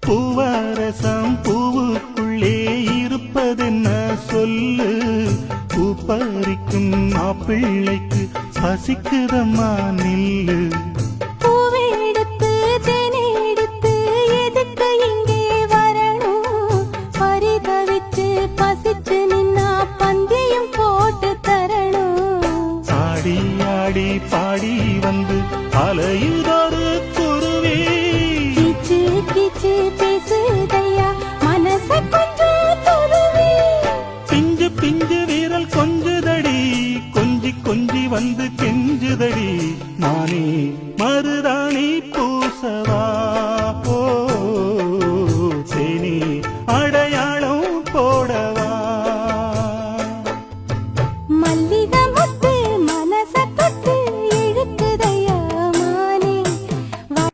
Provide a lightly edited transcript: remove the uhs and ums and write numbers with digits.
பூவரசம் பூவுக்குள்ளே இருப்பதென்ன சொல்லு, பூப்பறிக்கும் மாப்பிள்ளைக்கு பசிக்குதம்மா நில்லு. பூவெடுத்து தேனெடுத்து எதுக்கு இங்கே வரணும், பரிதவிச்சு பசிச்சு நின்னா பந்தியும் போட்டு தரணும். ஆடி ஆடி பாடி வந்து அலையுதொரு குருவி, கீச்சு கீச்சு பேசுதையா மனச கொஞ்சம் துருவி. பிஞ்சு பிஞ்சு வீரல் கொஞ்சுதடி, கொஞ்சி கொஞ்சி வந்து கெஞ்சுதடி, நானே மருதாணி பூசவா.